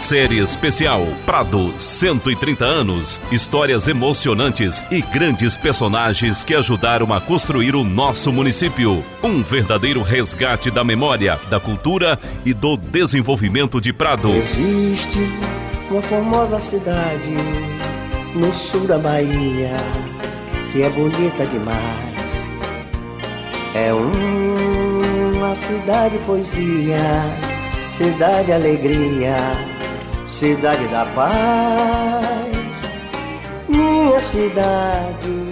Série especial Prado 130 anos. Histórias emocionantes e grandes personagens que ajudaram a construir o nosso município. Um verdadeiro resgate da memória, da cultura e do desenvolvimento de Prado. Existe uma formosa cidade no sul da Bahia que é bonita demais. É uma cidade poesia, cidade alegria, cidade da paz, minha cidade.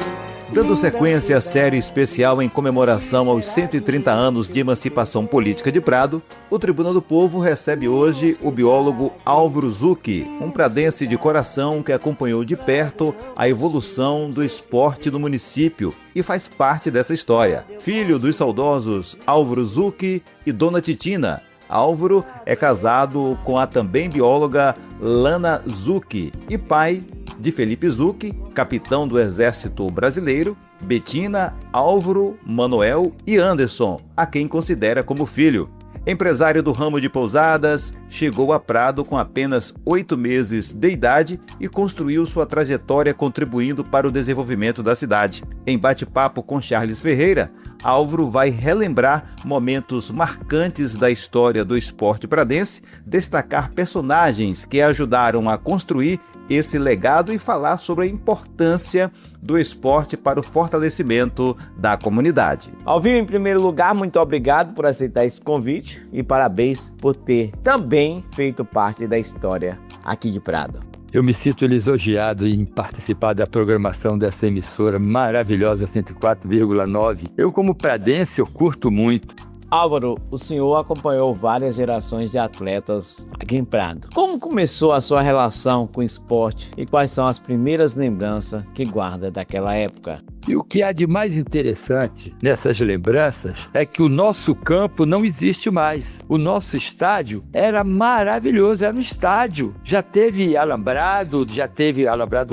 Dando sequência à série especial em comemoração aos 130 anos de emancipação política de Prado, o Tribuna do Povo recebe hoje o biólogo Álvaro Zucchi, um pradense de coração que acompanhou de perto a evolução do esporte no município e faz parte dessa história. Filho dos saudosos Álvaro Zucchi e Dona Titina, Álvaro é casado com a também bióloga Lana Zucchi e pai de Felipe Zucchi, capitão do Exército Brasileiro, Betina, Álvaro, Manuel e Anderson, a quem considera como filho. Empresário do ramo de pousadas, chegou a Prado com apenas 8 meses de idade e construiu sua trajetória contribuindo para o desenvolvimento da cidade. Em bate-papo com Charles Ferreira, Álvaro vai relembrar momentos marcantes da história do esporte pradense, destacar personagens que ajudaram a construir esse legado e falar sobre a importância do esporte para o fortalecimento da comunidade. Alvinho, em primeiro lugar, muito obrigado por aceitar esse convite e parabéns por ter também feito parte da história aqui de Prado. Eu me sinto lisonjeado em participar da programação dessa emissora maravilhosa 104,9. Eu, como pradense, eu curto muito. Álvaro, o senhor acompanhou várias gerações de atletas aqui em Prado. Como começou a sua relação com o esporte e quais são as primeiras lembranças que guarda daquela época? E o que há de mais interessante nessas lembranças é que o nosso campo não existe mais. O nosso estádio era maravilhoso, era um estádio. Já teve alambrado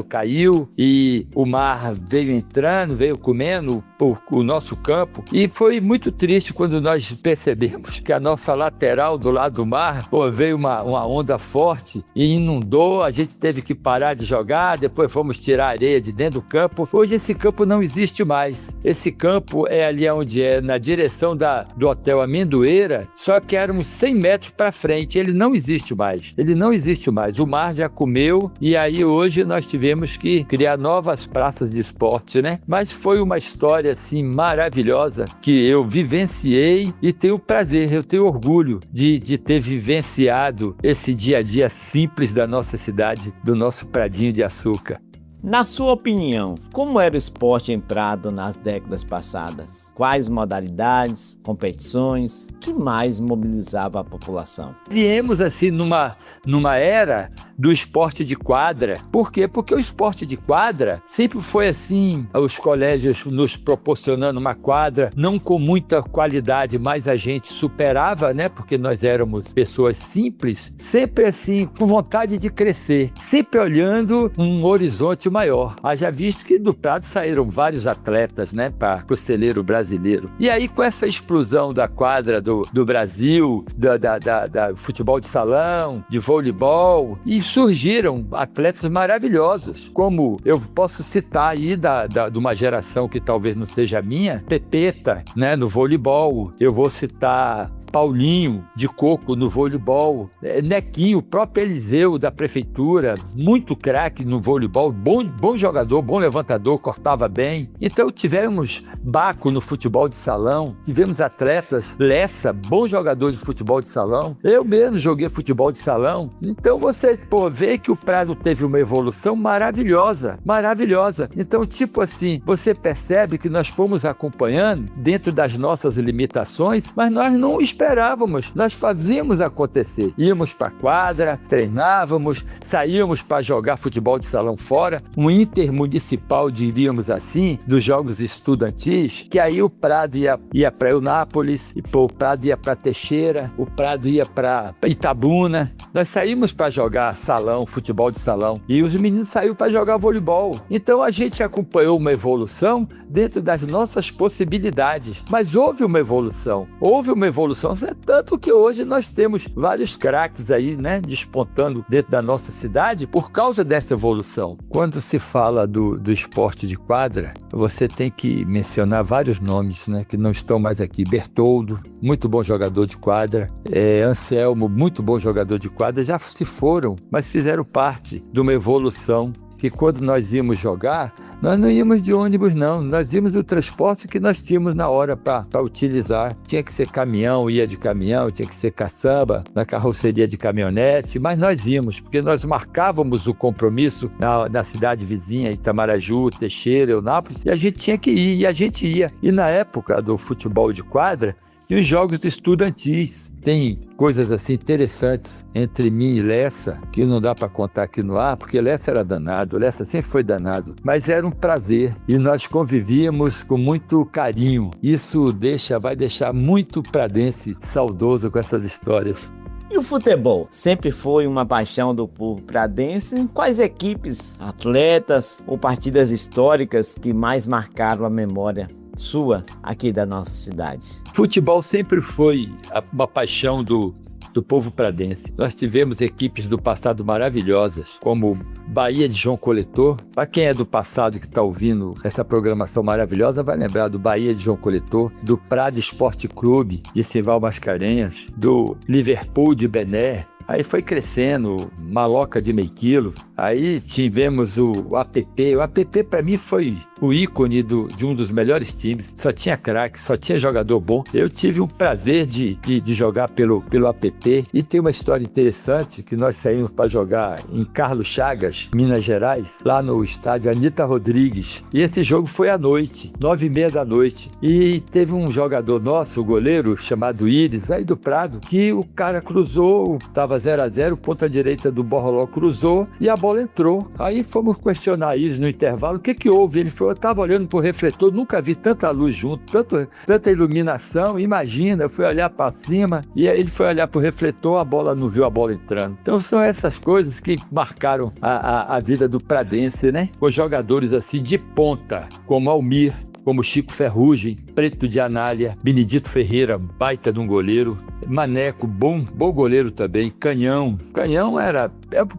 caiu e o mar veio entrando, veio comendo o nosso campo. E foi muito triste quando nós percebemos que a nossa lateral do lado do mar, veio uma onda forte e inundou, a gente teve que parar de jogar, depois fomos tirar a areia de dentro do campo. Hoje esse campo não existe mais. Esse campo é ali onde é, na direção do Hotel Amendoeira, só que era uns 100 metros para frente. Ele não existe mais. Ele não existe mais. O mar já comeu e aí hoje nós tivemos que criar novas praças de esporte, né? Mas foi uma história assim maravilhosa que eu vivenciei e tenho prazer, eu tenho orgulho de ter vivenciado esse dia a dia simples da nossa cidade, do nosso Pradinho de Açúcar. Na sua opinião, como era o esporte em Prado nas décadas passadas? Quais modalidades, competições, que mais mobilizava a população? Viemos assim numa era do esporte de quadra. Por quê? Porque o esporte de quadra sempre foi assim, os colégios nos proporcionando uma quadra, não com muita qualidade, mas a gente superava, né? Porque nós éramos pessoas simples, sempre assim, com vontade de crescer, sempre olhando um horizonte maior. Haja visto que do Prado saíram vários atletas, né? Para o celeiro brasileiro. E aí, com essa explosão da quadra do Brasil, da futebol de salão, de voleibol, e surgiram atletas maravilhosos, como eu posso citar aí de uma geração que talvez não seja a minha, Pepeta, né, no voleibol. Eu vou citar Paulinho de Coco no voleibol, Nequinho, o próprio Eliseu da prefeitura, muito craque no voleibol, bom jogador, bom levantador, cortava bem. Então tivemos Baco no futebol de salão, tivemos atletas, Lessa, bom jogador de futebol de salão, eu mesmo joguei futebol de salão. Então você vê que o Prado teve uma evolução maravilhosa. Então assim, você percebe que nós fomos acompanhando dentro das nossas limitações, mas nós não esperávamos, nós fazíamos acontecer. Íamos para a quadra, treinávamos, saíamos para jogar futebol de salão fora, um intermunicipal, diríamos assim, dos jogos estudantis, que aí o Prado ia para Eunápolis, e o Prado ia para Teixeira, o Prado ia para Itabuna. Nós saímos para jogar salão, futebol de salão, e os meninos saíram para jogar voleibol. Então a gente acompanhou uma evolução dentro das nossas possibilidades, mas houve uma evolução Então, é tanto que hoje nós temos vários craques aí, né, despontando dentro da nossa cidade por causa dessa evolução. Quando se fala do esporte de quadra, você tem que mencionar vários nomes, né, que não estão mais aqui. Bertoldo, muito bom jogador de quadra. Anselmo, muito bom jogador de quadra. Já se foram, mas fizeram parte de uma evolução que quando nós íamos jogar, nós não íamos de ônibus não, nós íamos do transporte que nós tínhamos na hora para utilizar. Tinha que ser caminhão, ia de caminhão, tinha que ser caçamba, na carroceria de caminhonete, mas nós íamos, porque nós marcávamos o compromisso na cidade vizinha, Itamaraju, Teixeira, Eunápolis, e a gente tinha que ir, e a gente ia. E na época do futebol de quadra, tinha os jogos estudantis. Tem coisas assim interessantes entre mim e Lessa, que não dá para contar aqui no ar, porque Lessa era danado, Lessa sempre foi danado, mas era um prazer e nós convivíamos com muito carinho. Isso vai deixar muito pradense saudoso com essas histórias. E o futebol? Sempre foi uma paixão do povo pradense? Quais equipes, atletas ou partidas históricas que mais marcaram a memória sua aqui da nossa cidade? Futebol sempre foi uma paixão do povo pradense. Nós tivemos equipes do passado maravilhosas, como Bahia de João Coletor. Para quem é do passado que está ouvindo essa programação maravilhosa, vai lembrar do Bahia de João Coletor, do Prado Esporte Clube de Simval Mascarenhas, do Liverpool de Bené. Aí foi crescendo, Maloca de meio quilo. Aí tivemos o APP. O APP para mim foi o ícone de um dos melhores times. Só tinha craque, só tinha jogador bom. Eu tive o prazer de jogar pelo APP. E tem uma história interessante que nós saímos para jogar em Carlos Chagas, Minas Gerais, lá no estádio Anita Rodrigues. E esse jogo foi à noite, 9h30 da noite. E teve um jogador nosso, o goleiro, chamado Iris, aí do Prado, que o cara cruzou, estava 0x0, ponta direita do Borroló cruzou e a bola entrou. Aí fomos questionar isso no intervalo, o que houve? Ele falou, eu estava olhando pro refletor, nunca vi tanta luz junto, tanta iluminação, imagina, eu fui olhar para cima e aí ele foi olhar pro refletor, a bola não viu a bola entrando. Então são essas coisas que marcaram a vida do pradense, né? Com jogadores assim de ponta, como Almir, como Chico Ferrugem, Preto de Anália, Benedito Ferreira, baita de um goleiro, Maneco, bom goleiro também, Canhão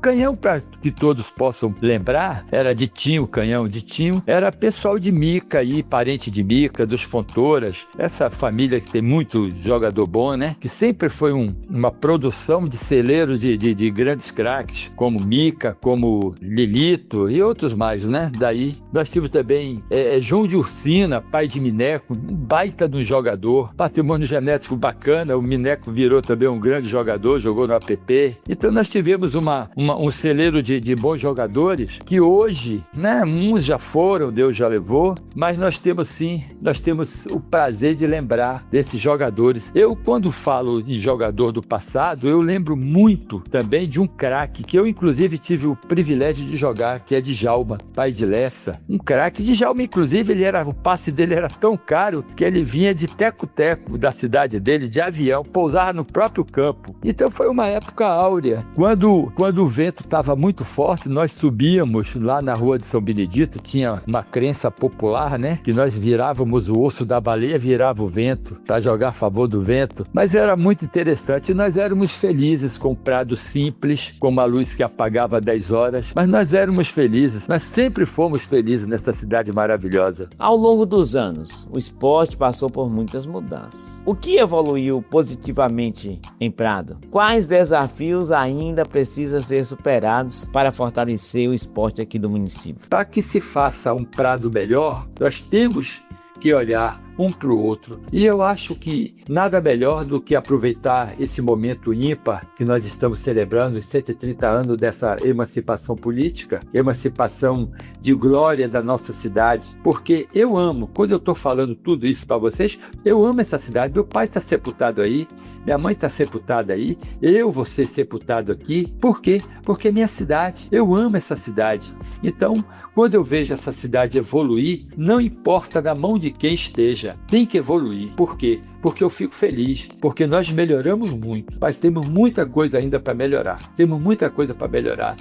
Canhão, para que todos possam lembrar, era Ditinho, Canhão, Ditinho, era pessoal de Mica aí, parente de Mica, dos Fontoras, essa família que tem muito jogador bom, né? Que sempre foi uma produção de celeiro de grandes craques, como Mica, como Lilito e outros mais, né? Daí nós tivemos também João de Ursina, pai de Mineco, um baita de um jogador, patrimônio genético bacana, o Mineco virou também um grande jogador, jogou no APP. Então nós tivemos um celeiro de bons jogadores que hoje, né, uns já foram, Deus já levou, mas nós temos o prazer de lembrar desses jogadores. Eu, quando falo em jogador do passado, eu lembro muito também de um craque que eu inclusive tive o privilégio de jogar, que é Djalma, pai de Lessa. Um craque. Djalma, inclusive, o passe dele era tão caro que ele vinha de teco-teco da cidade dele, de avião, pousava no próprio campo. Então foi uma época áurea. Quando o vento estava muito forte, nós subíamos lá na rua de São Benedito, tinha uma crença popular, né? Que nós virávamos o osso da baleia, virava o vento, para jogar a favor do vento. Mas era muito interessante. Nós éramos felizes com o Prado simples, com uma luz que apagava 10 horas, mas nós éramos felizes. Nós sempre fomos felizes nessa cidade maravilhosa. Ao longo dos anos, o esporte passou por muitas mudanças. O que evoluiu positivamente em Prado? Quais desafios ainda precisam ser superados para fortalecer o esporte aqui do município? Para que se faça um Prado melhor, nós temos que olhar um para o outro. E eu acho que nada melhor do que aproveitar esse momento ímpar que nós estamos celebrando, os 130 anos dessa emancipação política, emancipação de glória da nossa cidade, porque eu amo, quando eu estou falando tudo isso para vocês, eu amo essa cidade. Meu pai está sepultado aí, minha mãe está sepultada aí, eu vou ser sepultado aqui. Por quê? Porque é minha cidade, eu amo essa cidade. Então, quando eu vejo essa cidade evoluir, não importa da mão de quem esteja, tem que evoluir. Por quê? porque eu fico feliz, porque nós melhoramos muito, mas temos muita coisa ainda para melhorar.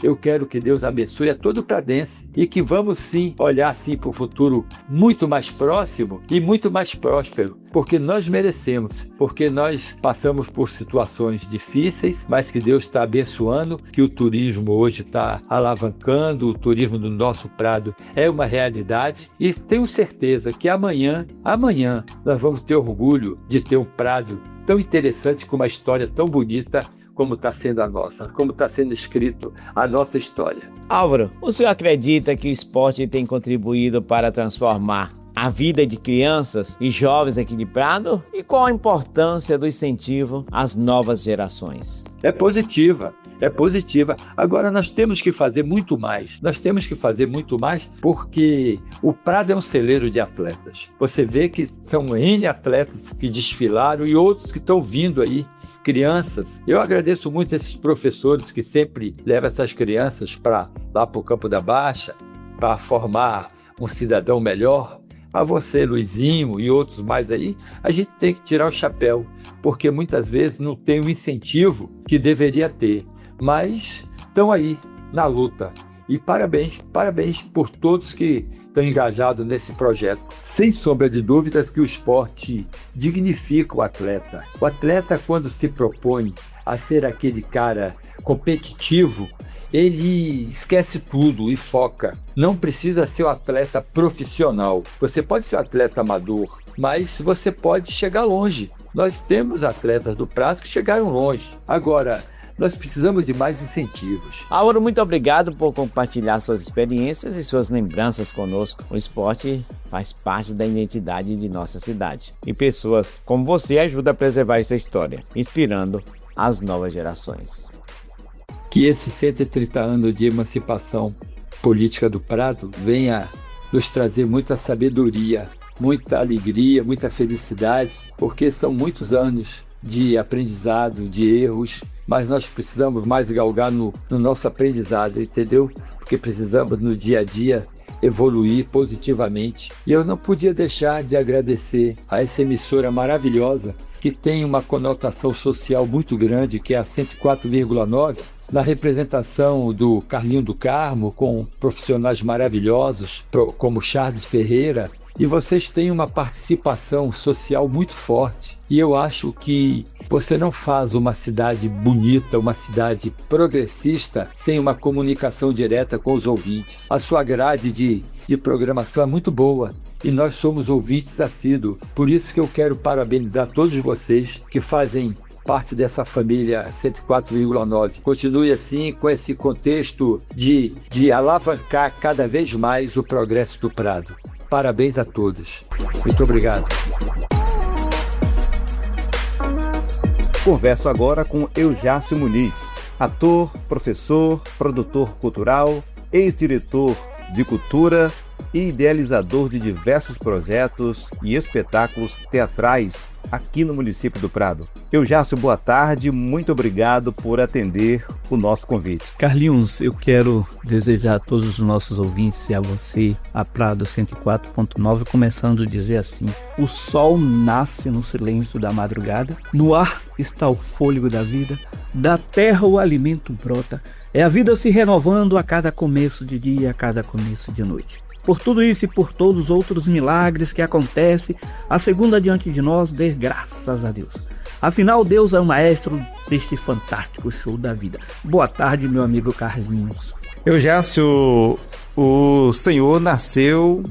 Eu quero que Deus abençoe a todo o pradense e que vamos sim olhar assim para o futuro muito mais próximo e muito mais próspero, porque nós merecemos, porque nós passamos por situações difíceis, mas que Deus está abençoando, que o turismo hoje está alavancando, o turismo do nosso Prado é uma realidade e tenho certeza que amanhã nós vamos ter orgulho de ter um Prado tão interessante, com uma história tão bonita como está sendo a nossa, como está sendo escrito a nossa história. Álvaro, o senhor acredita que o esporte tem contribuído para transformar a vida de crianças e jovens aqui de Prado? E qual a importância do incentivo às novas gerações? É positiva. Agora nós temos que fazer muito mais. Porque o Prado é um celeiro de atletas. Você vê que são N atletas que desfilaram e outros que estão vindo aí, crianças. Eu agradeço muito esses professores que sempre levam essas crianças lá para o Campo da Baixa, para formar um cidadão melhor. A você, Luizinho, e outros mais aí, a gente tem que tirar o chapéu, porque muitas vezes não tem o incentivo que deveria ter, mas estão aí na luta. E parabéns por todos que estão engajados nesse projeto. Sem sombra de dúvidas que o esporte dignifica o atleta. O atleta, quando se propõe a ser aquele cara competitivo, ele esquece tudo e foca. Não precisa ser um atleta profissional. Você pode ser um atleta amador, mas você pode chegar longe. Nós temos atletas do Prado que chegaram longe. Agora, nós precisamos de mais incentivos. Álvaro, muito obrigado por compartilhar suas experiências e suas lembranças conosco. O esporte faz parte da identidade de nossa cidade. E pessoas como você ajudam a preservar essa história, inspirando as novas gerações. Que esses 130 anos de emancipação política do Prado venha nos trazer muita sabedoria, muita alegria, muita felicidade, porque são muitos anos de aprendizado, de erros, mas nós precisamos mais galgar no nosso aprendizado, entendeu? Porque precisamos no dia a dia evoluir positivamente. E eu não podia deixar de agradecer a essa emissora maravilhosa, que tem uma conotação social muito grande, que é a 104,9, na representação do Carlinho do Carmo, com profissionais maravilhosos, como Charles Ferreira, e vocês têm uma participação social muito forte. E eu acho que você não faz uma cidade bonita, uma cidade progressista, sem uma comunicação direta com os ouvintes. A sua grade de programação é muito boa. E nós somos ouvintes assíduos. Por isso que eu quero parabenizar todos vocês que fazem parte dessa família 104,9. Continue assim, com esse contexto de alavancar cada vez mais o progresso do Prado. Parabéns a todos. Muito obrigado. Converso agora com Eujácio Muniz, ator, professor, produtor cultural, ex-diretor de cultura e idealizador de diversos projetos e espetáculos teatrais aqui no município do Prado. Eujácio, boa tarde, muito obrigado por atender o nosso convite. Carlinhos, eu quero desejar a todos os nossos ouvintes e a você, a Prado 104.9, começando a dizer assim: o sol nasce no silêncio da madrugada, no ar está o fôlego da vida, da terra o alimento brota, é a vida se renovando a cada começo de dia, a cada começo de noite. Por tudo isso e por todos os outros milagres que acontecem, a segunda diante de nós, dê graças a Deus. Afinal, Deus é o maestro deste fantástico show da vida. Boa tarde, meu amigo Carlinhos. Eujácio, o senhor nasceu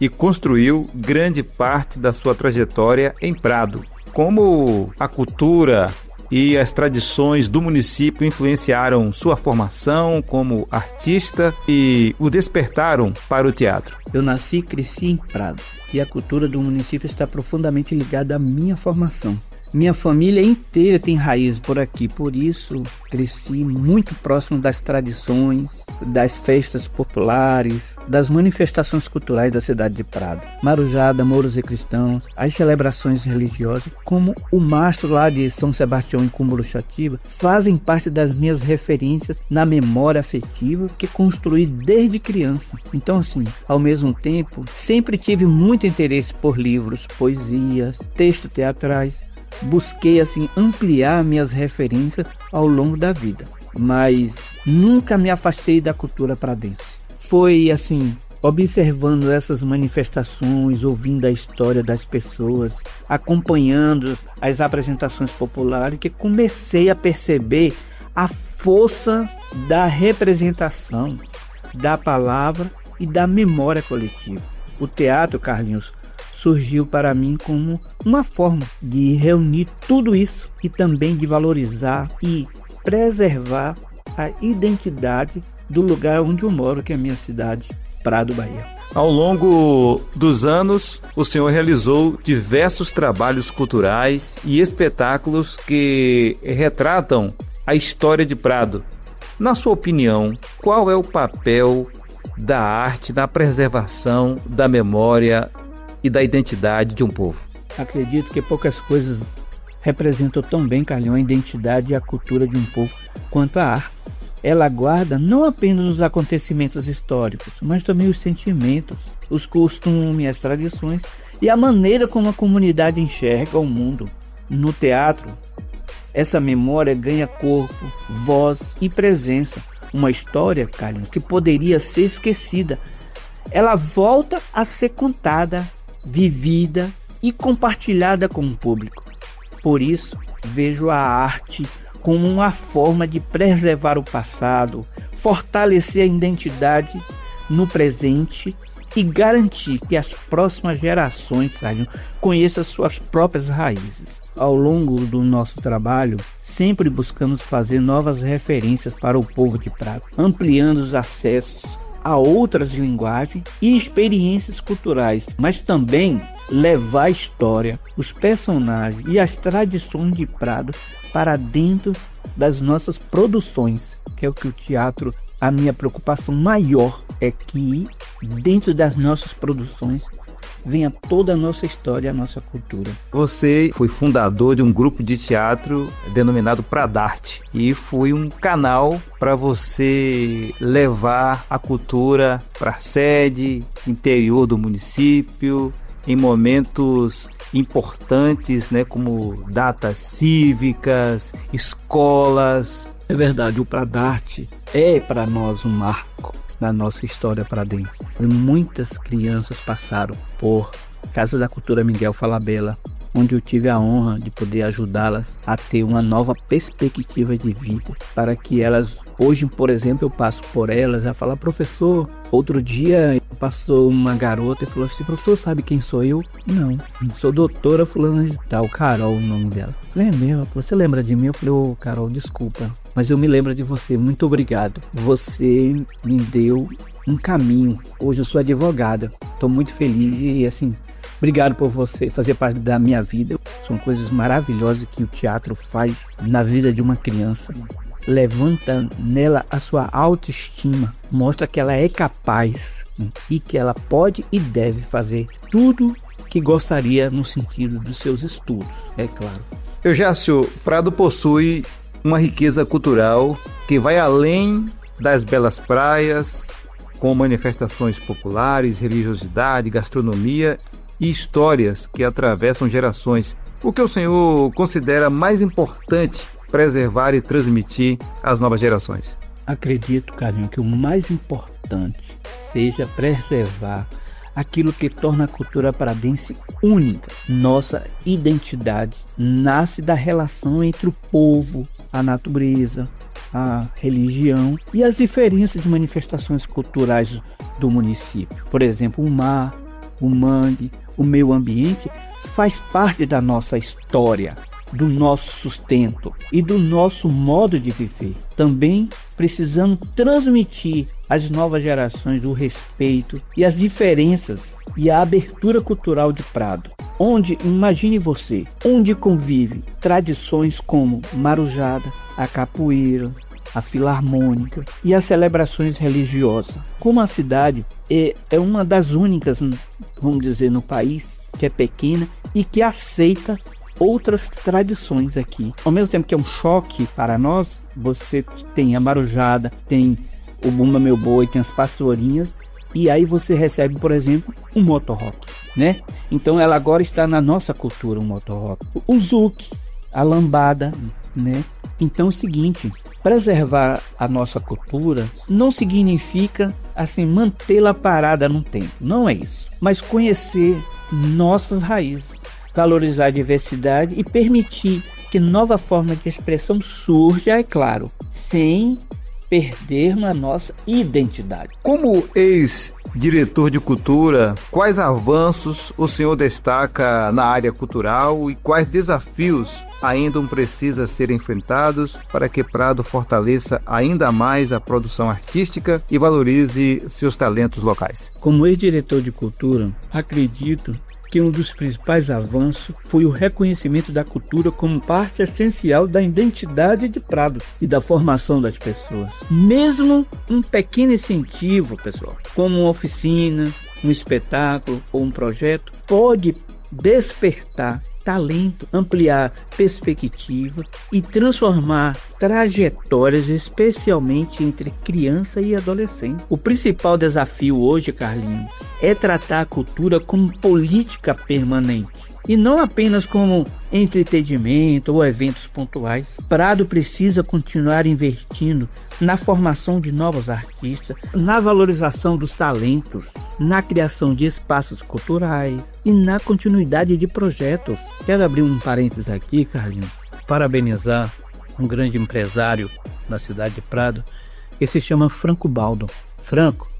e construiu grande parte da sua trajetória em Prado. Como a cultura e as tradições do município influenciaram sua formação como artista e o despertaram para o teatro? Eu nasci e cresci em Prado, e a cultura do município está profundamente ligada à minha formação. Minha família inteira tem raiz por aqui, por isso cresci muito próximo das tradições, das festas populares, das manifestações culturais da cidade de Prado. Marujada, Mouros e Cristãos, as celebrações religiosas, como o mastro lá de São Sebastião em Cumburuxatiba, fazem parte das minhas referências na memória afetiva que construí desde criança. Então, assim, ao mesmo tempo, sempre tive muito interesse por livros, poesias, textos teatrais. Busquei assim ampliar minhas referências ao longo da vida, mas nunca me afastei da cultura pradense. Foi assim, observando essas manifestações, ouvindo a história das pessoas, acompanhando as apresentações populares, que comecei a perceber a força da representação, da palavra e da memória coletiva. O teatro, Carlinhos, surgiu para mim como uma forma de reunir tudo isso e também de valorizar e preservar a identidade do lugar onde eu moro, que é a minha cidade, Prado, Bahia. Ao longo dos anos, o senhor realizou diversos trabalhos culturais e espetáculos que retratam a história de Prado. Na sua opinião, qual é o papel da arte na preservação da memória e da identidade de um povo? Acredito que poucas coisas representam tão bem, Carlinhos, a identidade e a cultura de um povo quanto a arte. Ela guarda não apenas os acontecimentos históricos, mas também os sentimentos, os costumes, as tradições e a maneira como a comunidade enxerga o mundo. No teatro, essa memória ganha corpo, voz e presença. Uma história, Carlinhos, que poderia ser esquecida, ela volta a ser contada, vivida e compartilhada com o público. Por isso, vejo a arte como uma forma de preservar o passado, fortalecer a identidade no presente e garantir que as próximas gerações conheçam suas próprias raízes. Ao longo do nosso trabalho, sempre buscamos fazer novas referências para o povo de Prado, ampliando os acessos a outras linguagens e experiências culturais, mas também levar a história, os personagens e as tradições de Prado para dentro das nossas produções, que é o que o teatro, a minha preocupação maior é que dentro das nossas produções venha toda a nossa história, a nossa cultura. Você foi fundador de um grupo de teatro denominado Pradarte e foi um canal para você levar a cultura para a sede, interior do município, em momentos importantes, né, como datas cívicas, escolas. É verdade, o Pradarte é para nós um marco na nossa história pradense. Muitas crianças passaram por Casa da Cultura Miguel Falabella, onde eu tive a honra de poder ajudá-las a ter uma nova perspectiva de vida, para que elas, hoje, por exemplo, eu passo por elas a falar: professor, outro dia passou uma garota e falou assim: professor, sabe quem sou eu? Não, sou doutora fulana de tal, Carol, o nome dela. Eu falei: é mesmo? Você lembra de mim? Eu falei: ô, Carol, desculpa, mas eu me lembro de você, muito obrigado. Você me deu um caminho. Hoje eu sou advogada, estou muito feliz e assim, obrigado por você fazer parte da minha vida. São coisas maravilhosas que o teatro faz na vida de uma criança. Levanta nela a sua autoestima, mostra que ela é capaz e que ela pode e deve fazer tudo que gostaria no sentido dos seus estudos, é claro. Eujácio, Prado possui uma riqueza cultural que vai além das belas praias, com manifestações populares, religiosidade, gastronomia e histórias que atravessam gerações. O que o senhor considera mais importante preservar e transmitir às novas gerações? Acredito, Carlinhos, que o mais importante seja preservar aquilo que torna a cultura pradense única. Nossa identidade nasce da relação entre o povo, a natureza, a religião e as diferenças de manifestações culturais do município. Por exemplo, o mar, o mangue, o meio ambiente faz parte da nossa história, do nosso sustento e do nosso modo de viver. Também precisamos transmitir às novas gerações o respeito e as diferenças e a abertura cultural de Prado. onde, imagine você, onde convive tradições como marujada, a capoeira, a filarmônica e as celebrações religiosas. Como a cidade é uma das únicas, vamos dizer, no país, que é pequena e que aceita outras tradições aqui. Ao mesmo tempo que é um choque para nós, você tem a marujada, tem o Bumba Meu Boi, tem as pastorinhas, e aí você recebe, por exemplo, um motorrock, né? Então ela agora está na nossa cultura, o motorrock. O zouk, a lambada, né? Então é o seguinte, preservar a nossa cultura não significa assim mantê-la parada num tempo, não é isso. Mas conhecer nossas raízes, valorizar a diversidade e permitir que nova forma de expressão surja, é claro, sem perdermos a nossa identidade. Como ex-diretor de cultura, quais avanços o senhor destaca na área cultural e quais desafios ainda precisam ser enfrentados para que Prado fortaleça ainda mais a produção artística e valorize seus talentos locais? Como ex-diretor de cultura, acredito que um dos principais avanços foi o reconhecimento da cultura como parte essencial da identidade de Prado e da formação das pessoas. Mesmo um pequeno incentivo, pessoal, como uma oficina, um espetáculo ou um projeto, pode despertar talento, ampliar perspectiva e transformar trajetórias, especialmente entre criança e adolescente. O principal desafio hoje, Carlinhos, é tratar a cultura como política permanente e não apenas como entretenimento ou eventos pontuais. Prado precisa continuar investindo na formação de novos artistas, na valorização dos talentos, na criação de espaços culturais e na continuidade de projetos. Quero abrir um parênteses aqui, Carlinhos, parabenizar um grande empresário na cidade de Prado, que se chama Franco Baldo. Franco,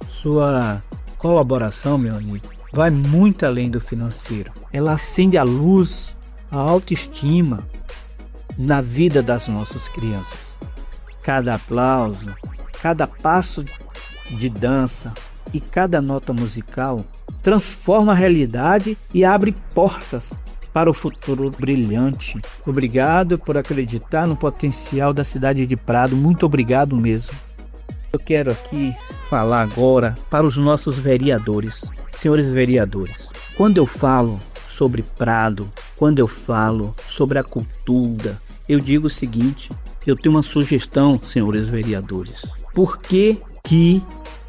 sua colaboração, meu amigo, vai muito além do financeiro. Ela acende a luz, a autoestima na vida das nossas crianças. Cada aplauso, cada passo de dança e cada nota musical transforma a realidade e abre portas para o futuro brilhante. Obrigado por acreditar no potencial da cidade de Prado. Muito obrigado mesmo. Eu quero aqui falar agora para os nossos vereadores. Senhores vereadores, quando eu falo sobre Prado, quando eu falo sobre a cultura, eu digo o seguinte: eu tenho uma sugestão, senhores vereadores. Por que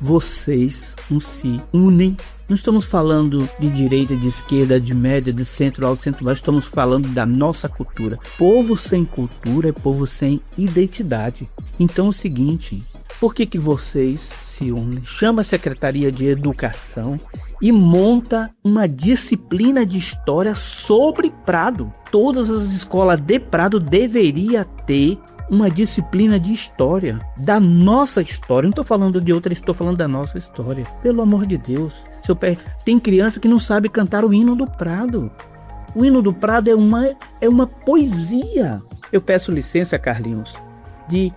vocês não se unem? Não estamos falando de direita, de esquerda, de média, de centro, alto, centro, baixo. Estamos falando da nossa cultura. Povo sem cultura é povo sem identidade. Então é o seguinte: por que vocês se unem? Chama a Secretaria de Educação e monta uma disciplina de história sobre Prado. Todas as escolas de Prado deveriam ter uma disciplina de história, da nossa história. Não estou falando de outra, estou falando da nossa história. Pelo amor de Deus. Tem criança que não sabe cantar o hino do Prado. O hino do Prado é uma poesia. Eu peço licença, Carlinhos, de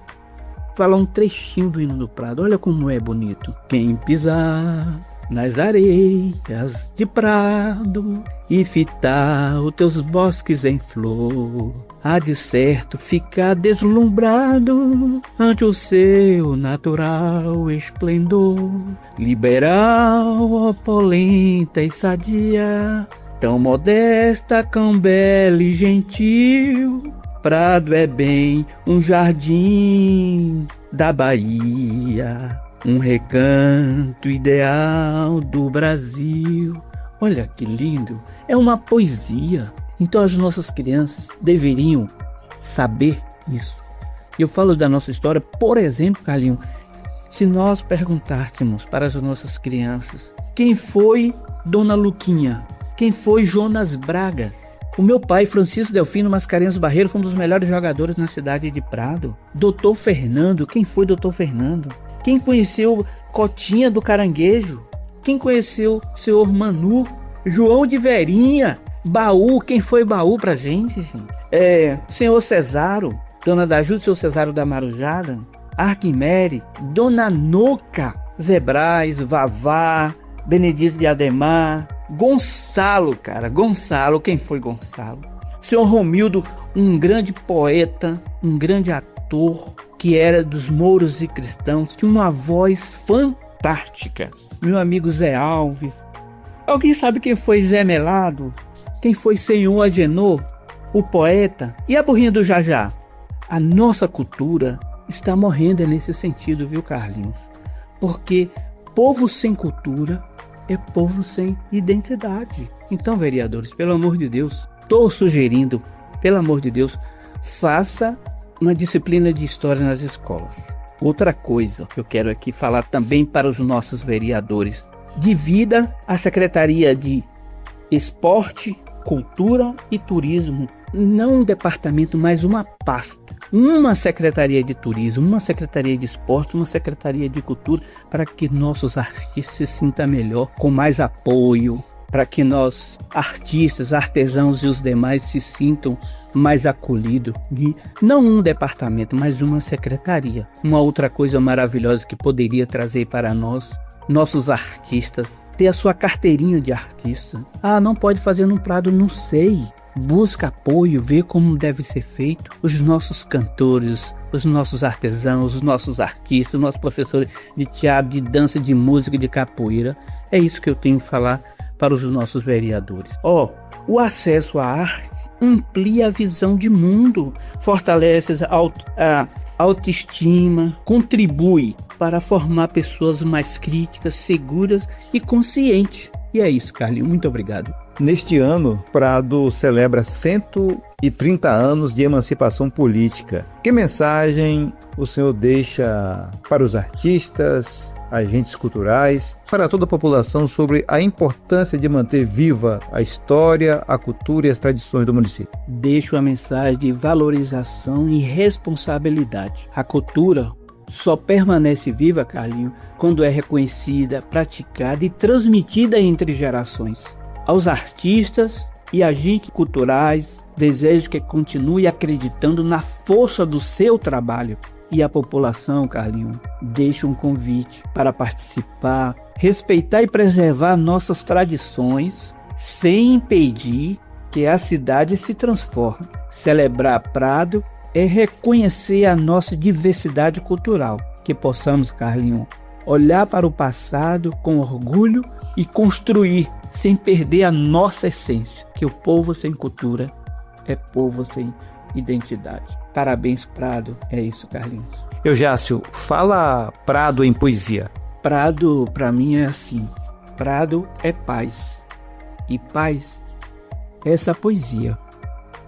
falar um trechinho do hino do Prado. Olha como é bonito. Quem pisar nas areias de Prado e fitar os teus bosques em flor, há de certo ficar deslumbrado ante o seu natural esplendor, liberal, opulenta e sadia, tão modesta, tão bela e gentil. Prado é bem um jardim da Bahia, um recanto ideal do Brasil. Olha que lindo, é uma poesia. Então as nossas crianças deveriam saber isso. Eu falo da nossa história, por exemplo, Carlinhos, se nós perguntássemos para as nossas crianças quem foi Dona Luquinha, quem foi Jonas Bragas. O meu pai, Francisco Delfino Mascarenhas Barreiro, foi um dos melhores jogadores na cidade de Prado. Doutor Fernando, quem foi Doutor Fernando? Quem conheceu Cotinha do Caranguejo? Quem conheceu o senhor Manu? João de Verinha? Baú, quem foi Baú pra gente? Senhor Cesário, Dona da Ajuda, senhor Cesário da Marujada, Arquimere, Dona Noca, Zebrais, Vavá, Benedito de Ademar, Gonçalo, cara, Gonçalo, quem foi Gonçalo? Senhor Romildo, um grande poeta, um grande ator, que era dos mouros e cristãos, tinha uma voz fantástica. Meu amigo Zé Alves. Alguém sabe quem foi Zé Melado? Quem foi Senhor Agenor, o poeta? E a burrinha do Jajá? A nossa cultura está morrendo nesse sentido, viu, Carlinhos? Porque povo sem cultura é povo sem identidade. Então, vereadores, pelo amor de Deus, estou sugerindo, pelo amor de Deus, faça uma disciplina de história nas escolas. Outra coisa que eu quero aqui falar também para os nossos vereadores: divida a Secretaria de Esporte, Cultura e Turismo, não um departamento, mas uma pasta. Uma Secretaria de Turismo, uma Secretaria de Esporte, uma Secretaria de Cultura, para que nossos artistas se sintam melhor, com mais apoio, para que nós, artistas, artesãos e os demais se sintam mais acolhidos. Não um departamento, mas uma secretaria. Uma outra coisa maravilhosa que poderia trazer para nós, nossos artistas, ter a sua carteirinha de artista. Ah, não pode fazer no Prado, não sei. Busca apoio, vê como deve ser feito. Os nossos cantores, os nossos artesãos, os nossos artistas, os nossos professores de teatro, de dança, de música, de capoeira. É isso que eu tenho que falar para os nossos vereadores. O acesso à arte amplia a visão de mundo, fortalece a autoestima, contribui para formar pessoas mais críticas, seguras e conscientes. E é isso, Carlinhos. Muito obrigado. Neste ano, Prado celebra 130 anos de emancipação política. Que mensagem o senhor deixa para os artistas, agentes culturais, para toda a população sobre a importância de manter viva a história, a cultura e as tradições do município? Deixo a mensagem de valorização e responsabilidade. A cultura só permanece viva, Carlinhos, quando é reconhecida, praticada e transmitida entre gerações. Aos artistas e agentes culturais, desejo que continue acreditando na força do seu trabalho. E a população, Carlinhos, deixo um convite para participar, respeitar e preservar nossas tradições, sem impedir que a cidade se transforme. Celebrar Prado é reconhecer a nossa diversidade cultural. Que possamos, Carlinhos, olhar para o passado com orgulho e construir sem perder a nossa essência, que o povo sem cultura é povo sem identidade. Parabéns, Prado. É isso, Carlinhos. Eujácio, fala Prado em poesia. Prado, para mim, é assim. Prado é paz. E paz é essa poesia.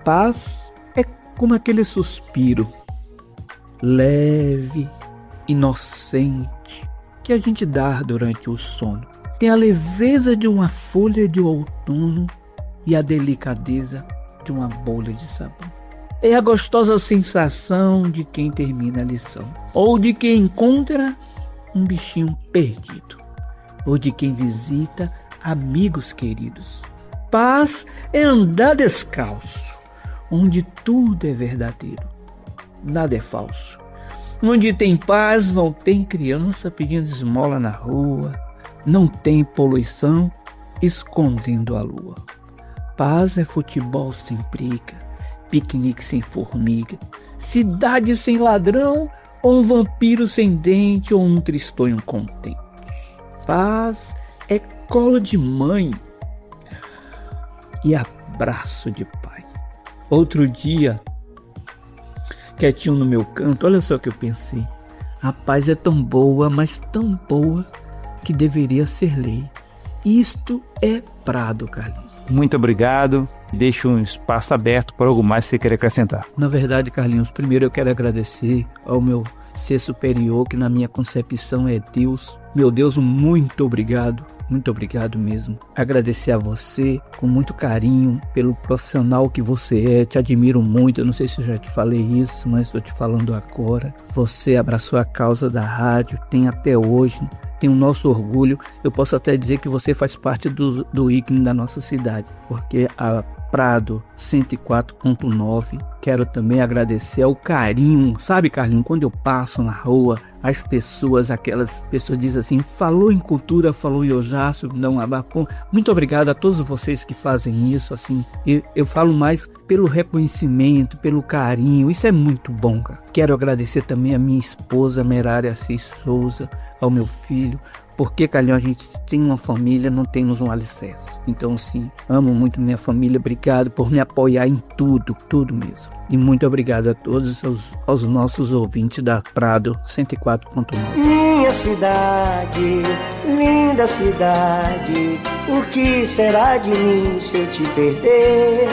Paz é como aquele suspiro leve, inocente, que a gente dá durante o sono. Tem a leveza de uma folha de outono e a delicadeza de uma bolha de sabão. É a gostosa sensação de quem termina a lição, ou de quem encontra um bichinho perdido, ou de quem visita amigos queridos. Paz é andar descalço, onde tudo é verdadeiro, nada é falso. Onde tem paz, não tem criança pedindo esmola na rua, não tem poluição escondendo a lua. Paz é futebol sem briga, piquenique sem formiga, cidade sem ladrão, ou um vampiro sem dente, ou um tristonho contente. Paz é colo de mãe e abraço de pai. Outro dia, quietinho no meu canto, olha só o que eu pensei. A paz é tão boa, mas tão boa, que deveria ser lei. Isto é Prado, Carlinhos. Muito obrigado. Deixo um espaço aberto para algo mais que você queira acrescentar. Na verdade, Carlinhos, primeiro eu quero agradecer ao meu ser superior, que na minha concepção é Deus. Meu Deus, muito obrigado. Muito obrigado mesmo. Agradecer a você com muito carinho pelo profissional que você é. Te admiro muito. Eu não sei se eu já te falei isso, mas estou te falando agora. Você abraçou a causa da rádio. Tem até hoje tem o nosso orgulho. Eu posso até dizer que você faz parte do ícone da nossa cidade, porque a Prado 104.9, quero também agradecer ao carinho, sabe, Carlinhos, quando eu passo na rua, as pessoas, aquelas pessoas dizem assim, falou em cultura, falou em Osasco, não Abapom. Muito obrigado a todos vocês que fazem isso, assim, eu falo mais pelo reconhecimento, pelo carinho, isso é muito bom, cara. Quero agradecer também a minha esposa, Merária Assis Souza, ao meu filho, porque, Carlinhos, a gente tem uma família, não temos um alicerce. Então, sim, amo muito minha família, obrigado por me apoiar em tudo, tudo mesmo. E muito obrigado a todos aos nossos ouvintes da Prado 104.9. Minha cidade, linda cidade, o que será de mim se eu te perder?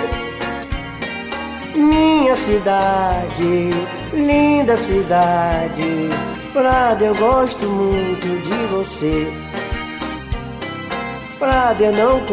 Minha cidade, linda cidade, Prado, eu gosto muito de você. Prado, eu não